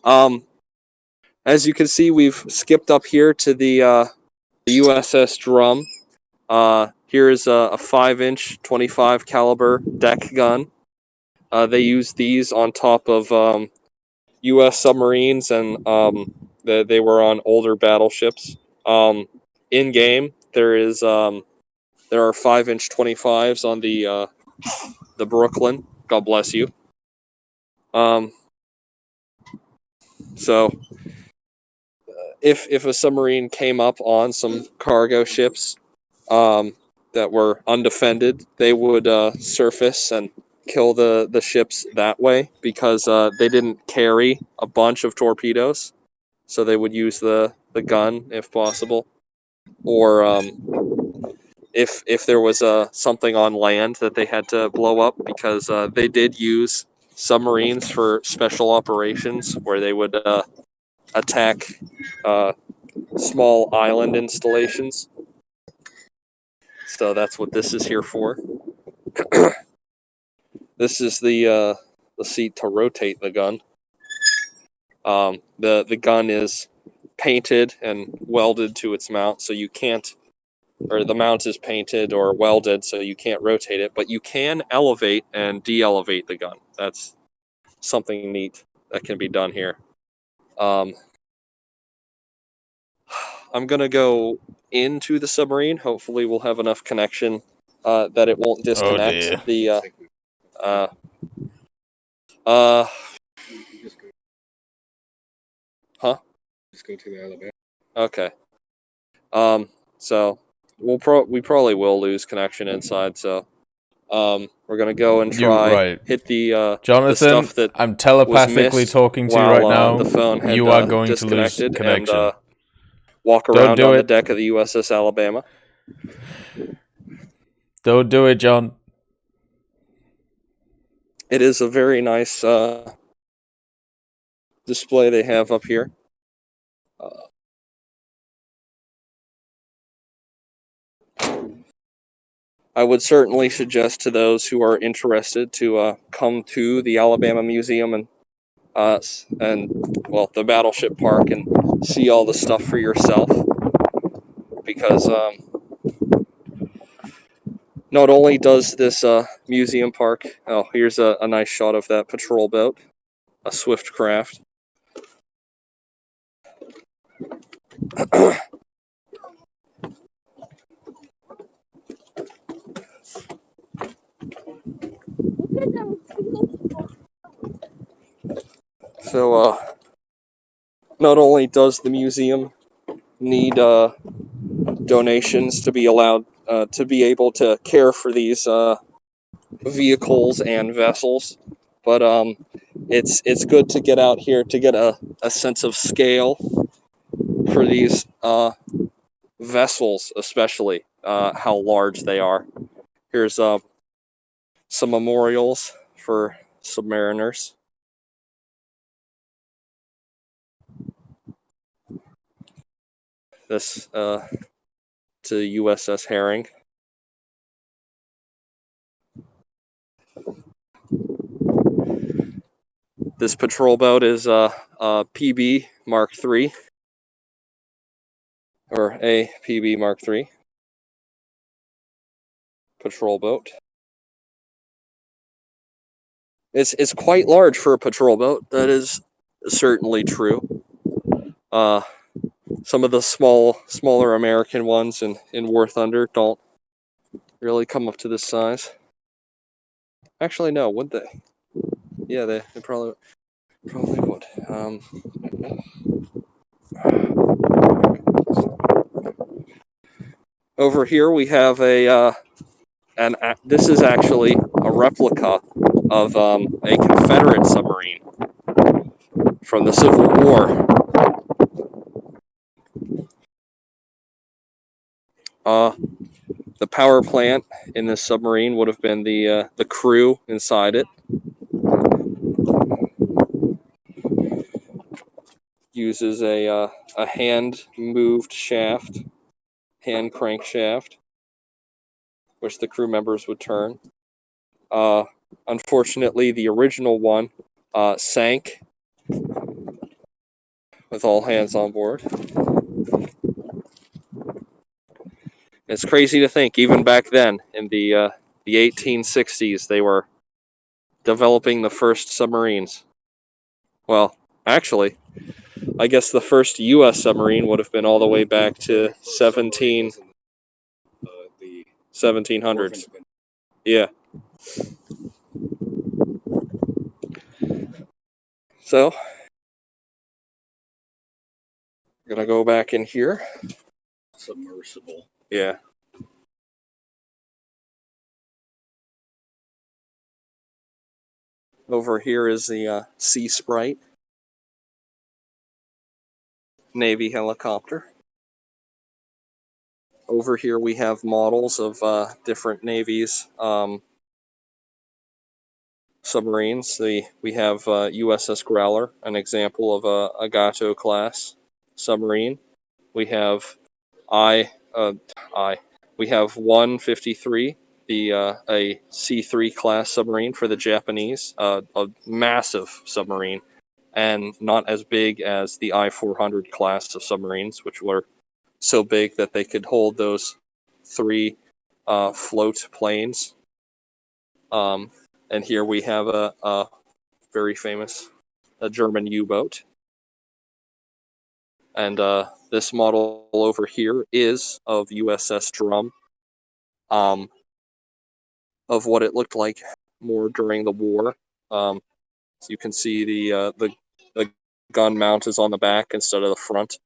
As you can see, we've skipped up here to the USS Drum. Here is a 5-inch 25 caliber deck gun. They use these on top of U.S. submarines, and they were on older battleships. In game, there are 5-inch 25s on the Brooklyn. God bless you. So if a submarine came up on some cargo ships that were undefended, they would surface and kill the ships that way, because they didn't carry a bunch of torpedoes, so they would use the gun if possible. Or if there was something on land that they had to blow up, because they did use submarines for special operations where they would attack small island installations. So that's what this is here for. This is the seat to rotate the gun. The gun is painted and welded to its mount, so you can't, or the mount is painted or welded, so you can't rotate it, but you can elevate and de-elevate the gun. That's something neat that can be done here. I'm gonna go into the submarine. Hopefully we'll have enough connection that it won't disconnect. Huh? Just go to the Alabama. Okay. So we probably will lose connection inside. So we're gonna go and try hit the Jonathan, the stuff that I'm telepathically talking to you right now. The phone had, you are going to lose connection. And walk around on the deck of the USS Alabama. Don't do it, John. It is a very nice display they have up here. I would certainly suggest to those who are interested to come to the Alabama Museum and the Battleship Park and see all the stuff for yourself, because not only does this museum park, here's a nice shot of that patrol boat, a swift craft. So not only does the museum need donations to be allowed to be able to care for these vehicles and vessels, but it's good to get out here to get a sense of scale for these vessels, especially how large they are. Here's some memorials for submariners. This to USS Herring. This patrol boat is a PB Mark III, or a PB Mark III patrol boat. It's quite large for a patrol boat. That is certainly true. Some of the smaller American ones in War Thunder don't really come up to this size. Actually, no, would they? Yeah, they probably would. Over here we have this is actually a replica of a Confederate submarine from the Civil War. The power plant in this submarine would have been the crew inside it. Uses a hand-moved shaft, hand crankshaft, which the crew members would turn. Unfortunately, the original one sank with all hands on board. It's crazy to think, even back then, in the 1860s, they were developing the first submarines. Well, actually, I guess the first U.S. submarine would have been all the way back to 1700s. Yeah. So, I'm gonna go back in here. Submersible. Yeah. Over here is the Sea Sprite Navy helicopter. Over here we have models of different navies submarines. We have USS Growler, an example of a Gato class submarine. We have we have 153, a C3 class submarine for the Japanese, a massive submarine, and not as big as the I-400 class of submarines, which were so big that they could hold those 3 float planes. And here we have a very famous German U-boat. And this model over here is of USS Drum, of what it looked like more during the war. So you can see the gun mount is on the back instead of the front.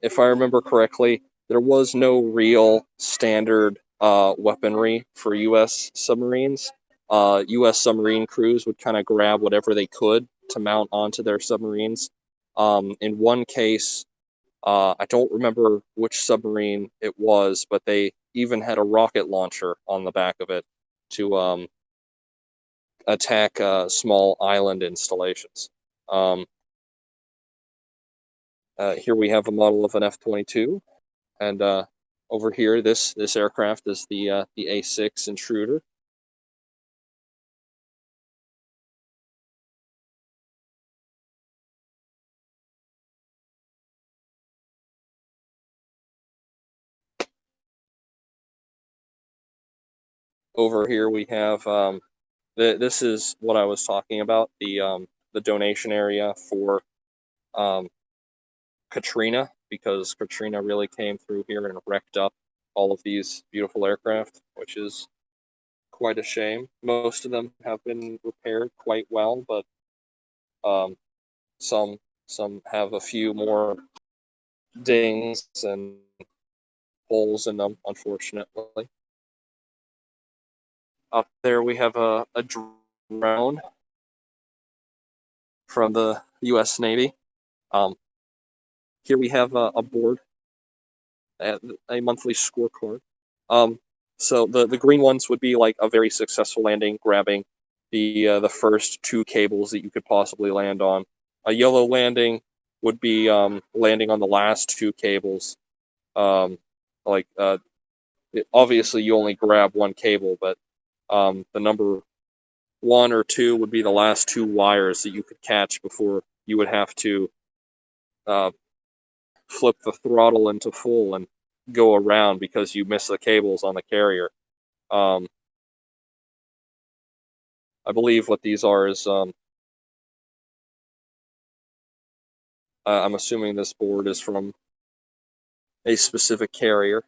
If I remember correctly, there was no real standard weaponry for U.S. submarines. U.S. submarine crews would kind of grab whatever they could to mount onto their submarines. In one case, I don't remember which submarine it was, but they even had a rocket launcher on the back of it to attack small island installations. Here we have a model of an F-22, and over here, this aircraft is the A-6 Intruder. Over here we have this is what I was talking about, the donation area for Katrina, because Katrina really came through here and wrecked up all of these beautiful aircraft, which is quite a shame. Most of them have been repaired quite well, but some have a few more dings and holes in them, unfortunately. Up there we have a drone from the U.S. Navy. Here we have a board, a monthly scorecard. So the green ones would be like a very successful landing, grabbing the first 2 cables that you could possibly land on. A yellow landing would be landing on the last 2 cables. Obviously you only grab 1 cable, but the number 1 or 2 would be the last 2 wires that you could catch before you would have to flip the throttle into full and go around because you missed the cables on the carrier. I believe what these are is I'm assuming this board is from a specific carrier,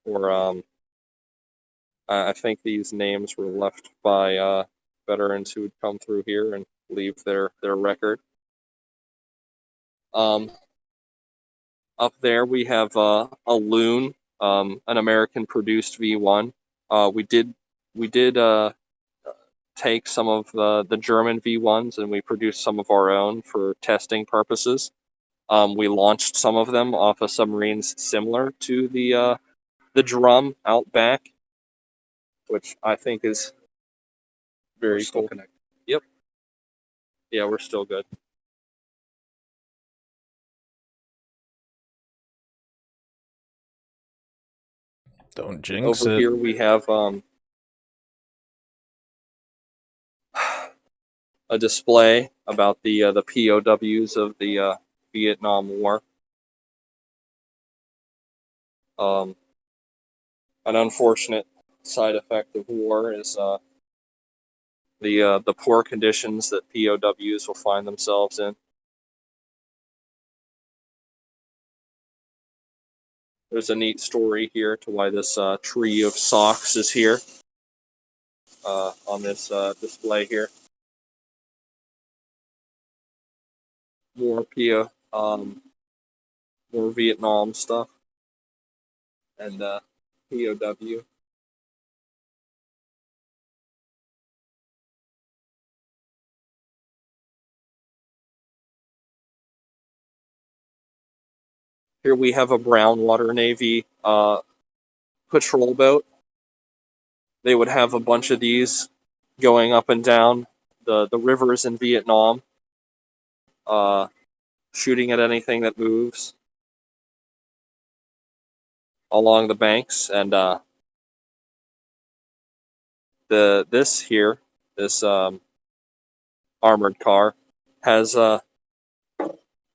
or I think these names were left by veterans who would come through here and leave their record. Up there we have a Loon, an American-produced V1. We did take some of the German V1s and we produced some of our own for testing purposes. We launched some of them off of submarines similar to the Drum out back, which I think is very cool. Connected. Yep. Yeah, we're still good. Don't jinx Over it. here we have a display about the POWs of the Vietnam War. An unfortunate side effect of war is the poor conditions that POWs will find themselves in. There's a neat story here to why this tree of socks is here on this display here. More more Vietnam stuff and POW. Here we have a brown water Navy patrol boat. They would have a bunch of these going up and down the rivers in Vietnam, shooting at anything that moves along the banks. And this armored car has a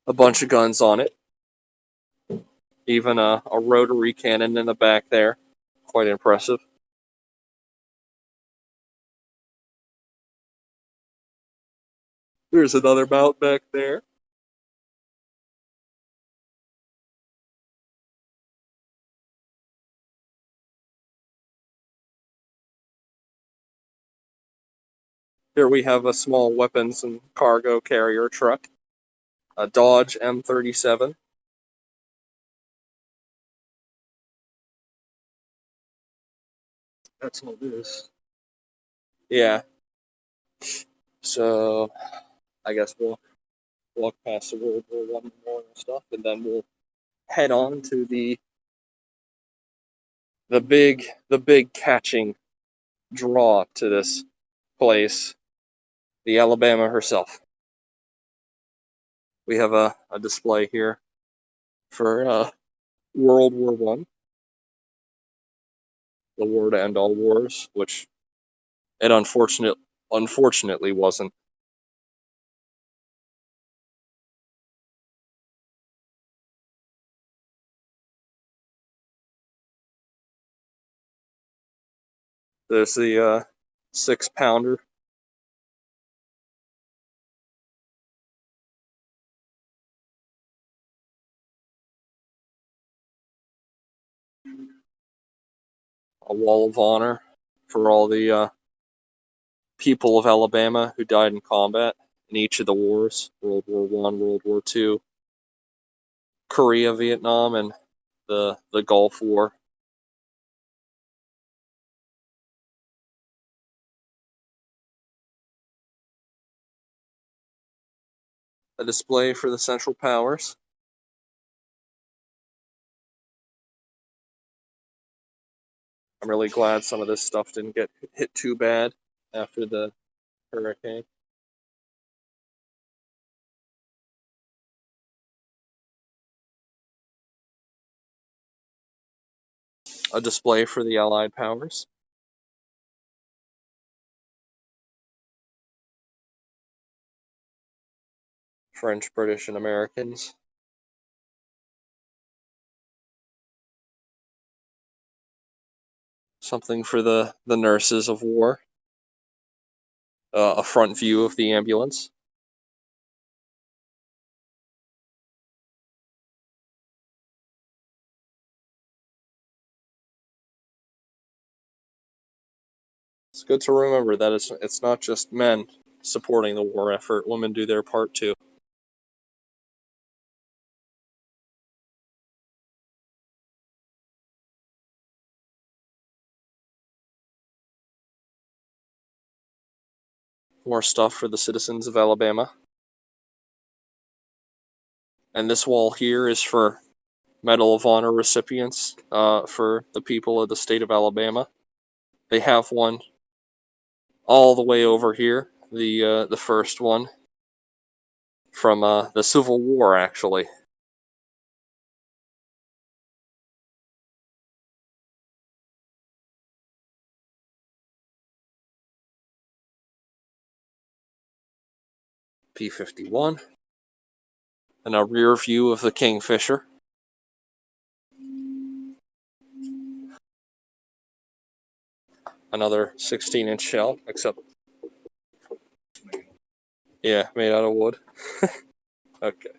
bunch of guns on it, even a rotary cannon in the back there. Quite impressive. There's another mount back there. Here we have a small weapons and cargo carrier truck, a Dodge M37. That's all this. Yeah. So I guess we'll walk past the World War One memorial stuff, and then we'll head on to the big catching draw to this place, the Alabama herself. We have a display here for World War One, the war to end all wars, which it unfortunately wasn't. There's the 6-pounder. A wall of honor for all the people of Alabama who died in combat in each of the wars: World War One, World War Two, Korea, Vietnam, and the Gulf War. A display for the Central Powers. I'm really glad some of this stuff didn't get hit too bad after the hurricane. A display for the Allied powers. French, British, and Americans. Something for the nurses of war. A front view of the ambulance. It's good to remember that it's not just men supporting the war effort. Women do their part too. More stuff for the citizens of Alabama. And this wall here is for Medal of Honor recipients for the people of the state of Alabama. They have one all the way over here, the first one from the Civil War, actually. P-51. And a rear view of the Kingfisher. Another 16-inch shell, except... Yeah, made out of wood. Okay.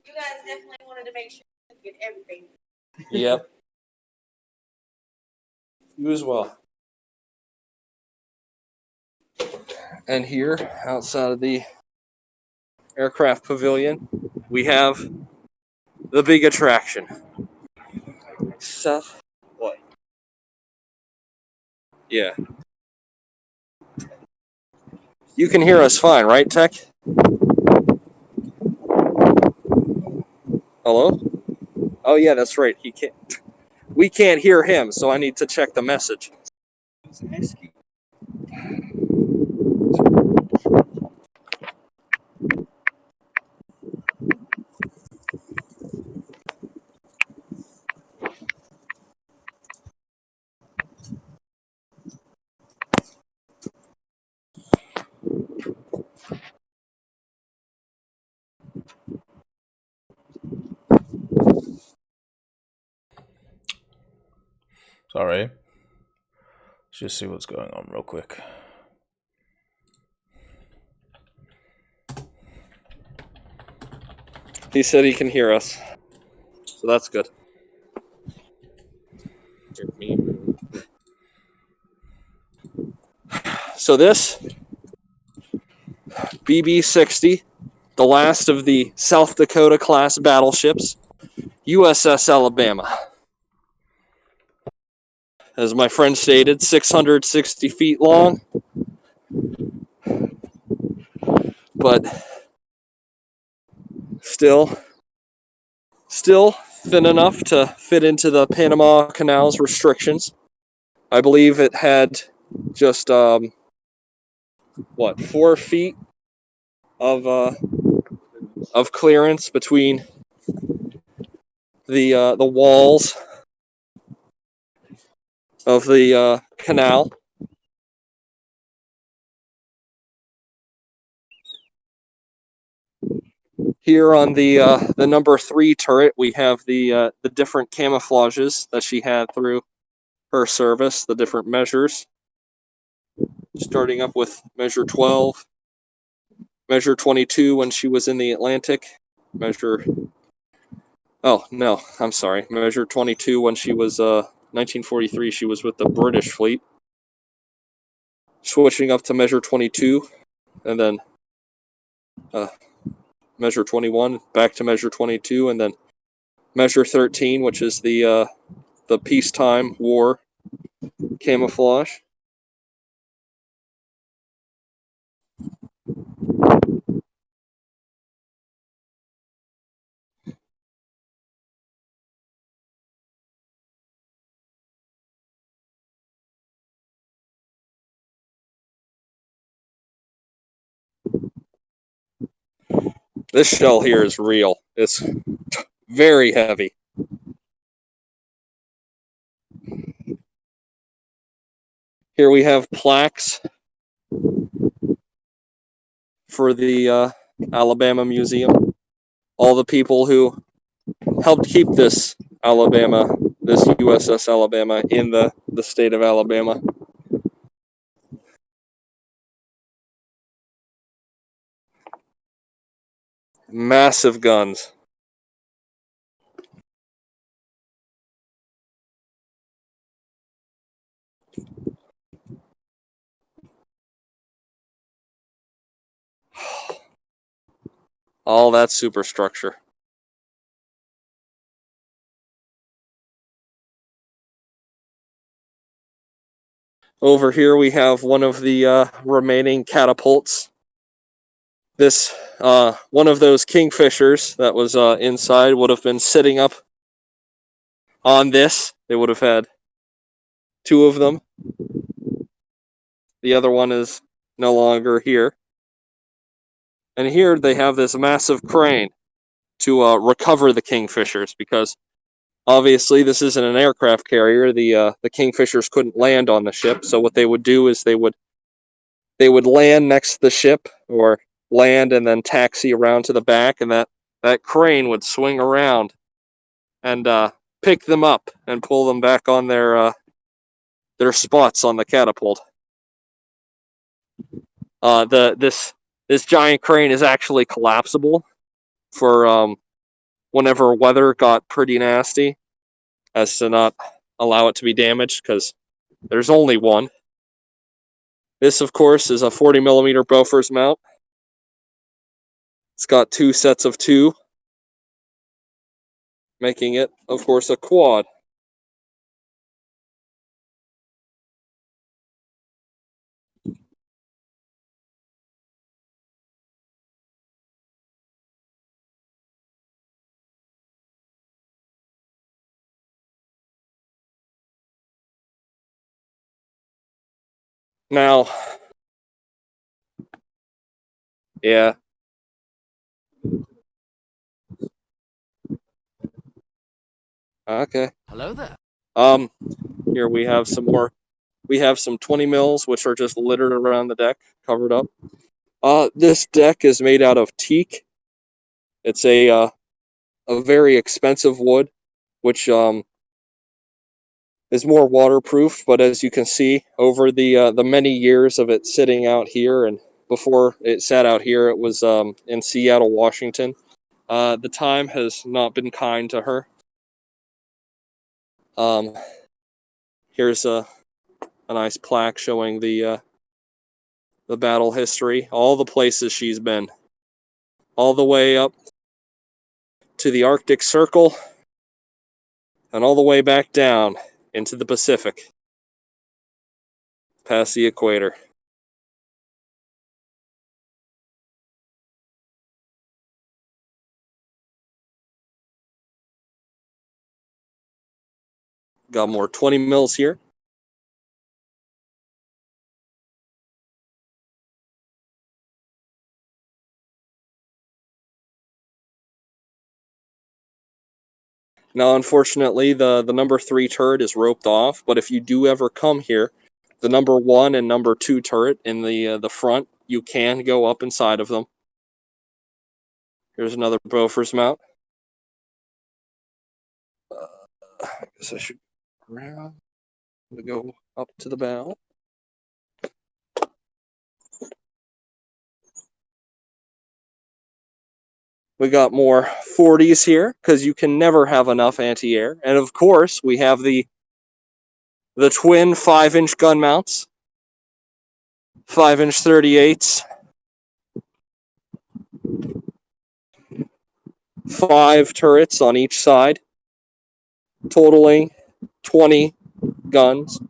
You guys definitely wanted to make sure you get everything. Yep. You as well. And here, outside of the aircraft pavilion, we have the big attraction. Seth, what? Yeah. You can hear us fine, right, Tech? Hello? Oh yeah, that's right. He can't. We can't hear him, so I need to check the message. Sorry. Let's just see what's going on real quick. He said he can hear us, so that's good. So this BB-60, the last of the South Dakota class battleships, USS Alabama. As my friend stated, 660 feet long, but still thin enough to fit into the Panama Canal's restrictions. I believe it had just 4 feet of clearance between the walls of the canal. Here on the number 3 turret, we have the different camouflages that she had through her service, the different measures. Starting up with measure 12, measure 22 when she was in the Atlantic, measure 22 when she was 1943. She was with the British fleet. Switching up to measure 22, and then measure 21, back to measure 22, and then measure 13, which is the peacetime war camouflage. This shell here is real. It's very heavy. Here we have plaques for the Alabama Museum. All the people who helped keep this USS Alabama in the state of Alabama. Massive guns. All that superstructure. Over here we have one of the remaining catapults. This one of those Kingfishers that was inside would have been sitting up on this. They would have had 2 of them. The other one is no longer here. And here they have this massive crane to recover the Kingfishers, because Obviously, this isn't an aircraft carrier. The Kingfishers couldn't land on the ship, so what they would do is they would land next to the ship, or land and then taxi around to the back, and that crane would swing around and pick them up and pull them back on their spots on the catapult. This giant crane is actually collapsible for whenever weather got pretty nasty, as to not allow it to be damaged, because there's only one. This, of course, is a 40mm Bofors mount. It's got 2 sets of 2, making it, of course, a quad. Now, yeah. Okay. Hello there. Here we have some more. We have some 20 mils, which are just littered around the deck, covered up. This deck is made out of teak. It's a very expensive wood, which is more waterproof. But as you can see, over the many years of it sitting out here, and before it sat out here, it was in Seattle, Washington. The time has not been kind to her. Here's a nice plaque showing the battle history, all the places she's been, all the way up to the Arctic Circle, and all the way back down into the Pacific, past the equator. Got more 20 mils here. Now, unfortunately, the number 3 turret is roped off, but if you do ever come here, the number 1 and number 2 turret in the front, you can go up inside of them. Here's another Bofors mount. I guess I should grab. We go up to the bow. We got more 40s here, because you can never have enough anti-air. And of course, we have the twin 5-inch gun mounts. 5-inch 38s. 5 turrets on each side, totaling 20 guns.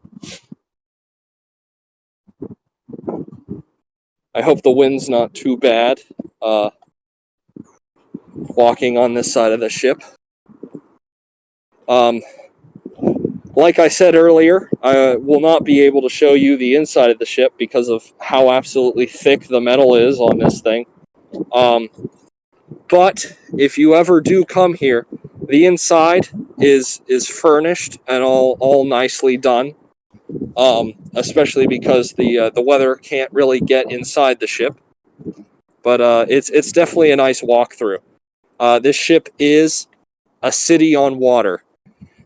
I hope the wind's not too bad walking on this side of the ship. Like I said earlier, I will not be able to show you the inside of the ship because of how absolutely thick the metal is on this thing. But if you ever do come here, the inside is furnished and all nicely done. Especially because the weather can't really get inside the ship. But it's definitely a nice walkthrough. This ship is a city on water.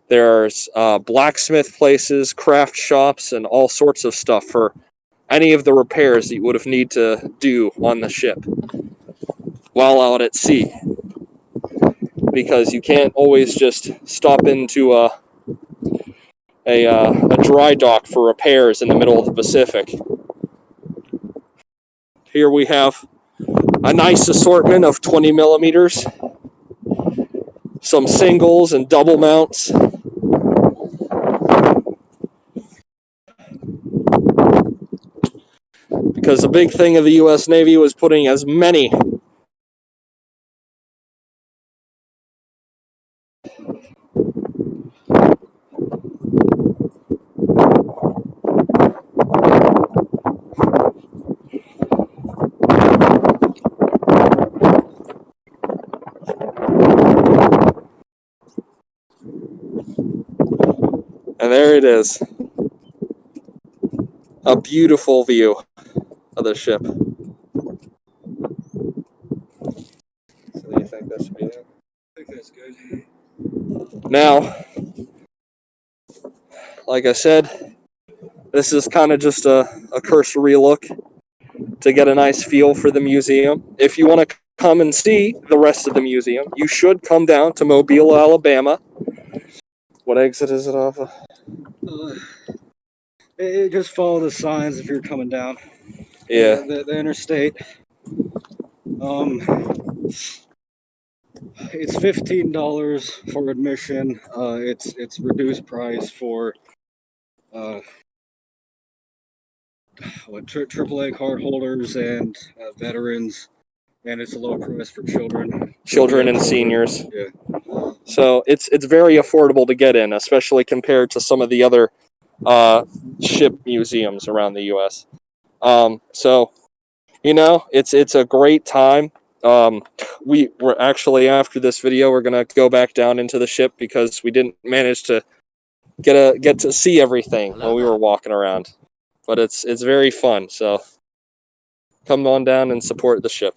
There's blacksmith places, craft shops, and all sorts of stuff for any of the repairs that you would have need to do on the ship while out at sea. Because you can't always just stop into a dry dock for repairs in the middle of the Pacific. Here we have a nice assortment of 20 millimeters, some singles and double mounts. Because the big thing of the U.S. Navy was putting as many And there it is. A beautiful view of the ship. So do you think that should be it? I think that's good. Now, like I said, this is kind of just a cursory look to get a nice feel for the museum. If you want to come and see the rest of the museum, you should come down to Mobile, Alabama. What exit is it off of? Just follow the signs if you're coming down. Yeah. The interstate. It's $15 for admission. It's reduced price for AAA card holders and veterans, and it's a low price for children. Children and seniors. Yeah. So it's very affordable to get in, especially compared to some of the other ship museums around the U.S. So, you know, it's a great time. We're actually, after this video, we're gonna go back down into the ship because we didn't manage to get to see everything when we were walking around. But it's very fun. So come on down and support the ship.